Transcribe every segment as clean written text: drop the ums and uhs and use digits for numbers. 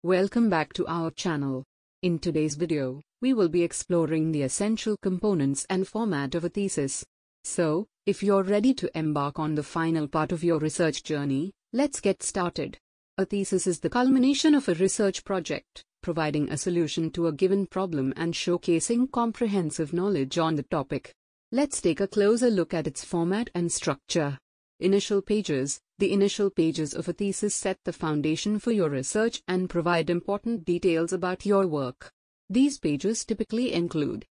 Welcome back to our channel. In today's video, we will be exploring the essential components and format of a thesis. So, if you're ready to embark on the final part of your research journey, let's get started. A thesis is the culmination of a research project, providing a solution to a given problem and showcasing comprehensive knowledge on the topic. Let's take a closer look at its format and structure. Initial pages. The initial pages of a thesis set the foundation for your research and provide important details about your work. These pages typically include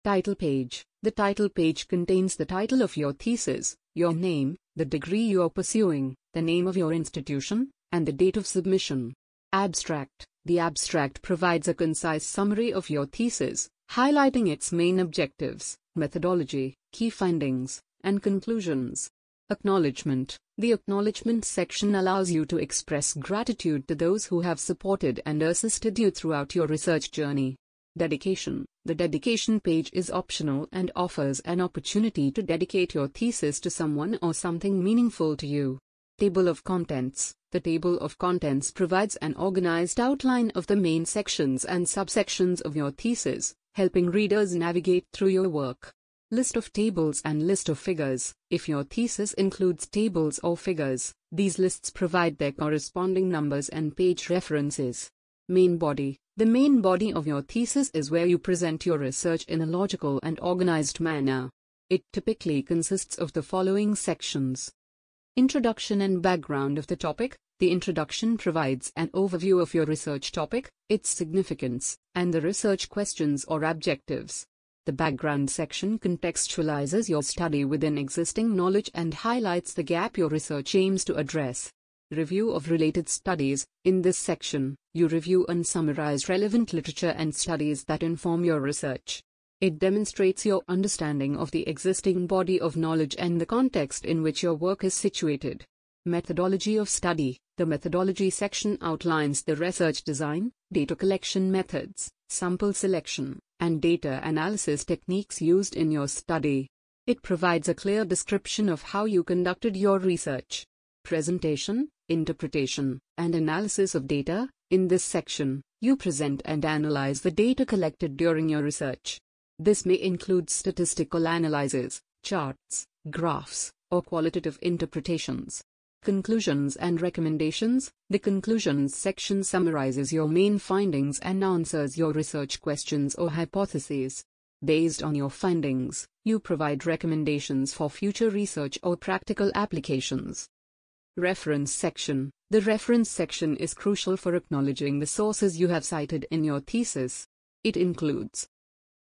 title page. The title page contains the title of your thesis, your name, the degree you are pursuing, the name of your institution, and the date of submission. Abstract. The abstract provides a concise summary of your thesis, highlighting its main objectives, methodology, key findings, and conclusions. Acknowledgement. The acknowledgement section allows you to express gratitude to those who have supported and assisted you throughout your research journey. Dedication. The dedication page is optional and offers an opportunity to dedicate your thesis to someone or something meaningful to you. Table of contents. The table of contents provides an organized outline of the main sections and subsections of your thesis, helping readers navigate through your work. List of tables and list of figures. If your thesis includes tables or figures, these lists provide their corresponding numbers and page references. Main body. The main body of your thesis is where you present your research in a logical and organized manner. It typically consists of the following sections. Introduction and background of the topic. The introduction provides an overview of your research topic, its significance, and the research questions or objectives. The background section contextualizes your study within existing knowledge and highlights the gap your research aims to address. Review of related studies. In this section, you review and summarize relevant literature and studies that inform your research. It demonstrates your understanding of the existing body of knowledge and the context in which your work is situated. Methodology of study. The methodology section outlines the research design, data collection methods, sample selection, and data analysis techniques used in your study. It provides a clear description of how you conducted your research. Presentation, interpretation, and analysis of data. In this section, you present and analyze the data collected during your research. This may include statistical analyses, charts, graphs, or qualitative interpretations. Conclusions and recommendations. The conclusions section summarizes your main findings and answers your research questions or hypotheses. Based on your findings, you provide recommendations for future research or practical applications. Reference section. The reference section is crucial for acknowledging the sources you have cited in your thesis. It includes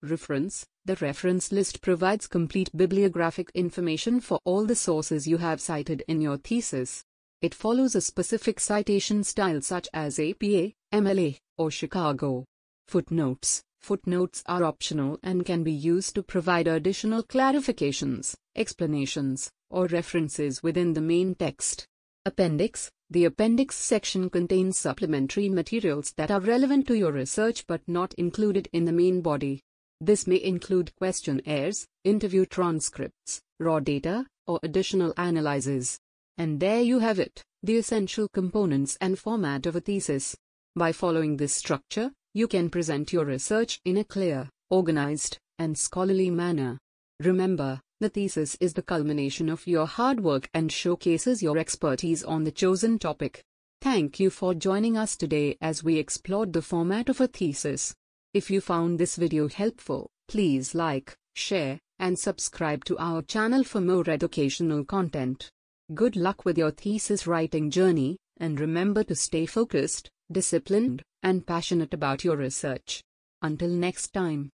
reference. The reference list provides complete bibliographic information for all the sources you have cited in your thesis. It follows a specific citation style such as APA, MLA, or Chicago. Footnotes. Footnotes are optional and can be used to provide additional clarifications, explanations, or references within the main text. Appendix. The appendix section contains supplementary materials that are relevant to your research but not included in the main body. This may include questionnaires, interview transcripts, raw data, or additional analyses. And there you have it, the essential components and format of a thesis. By following this structure, you can present your research in a clear, organized, and scholarly manner. Remember, the thesis is the culmination of your hard work and showcases your expertise on the chosen topic. Thank you for joining us today as we explored the format of a thesis. If you found this video helpful, please like, share, and subscribe to our channel for more educational content. Good luck with your thesis writing journey, and remember to stay focused, disciplined, and passionate about your research. Until next time.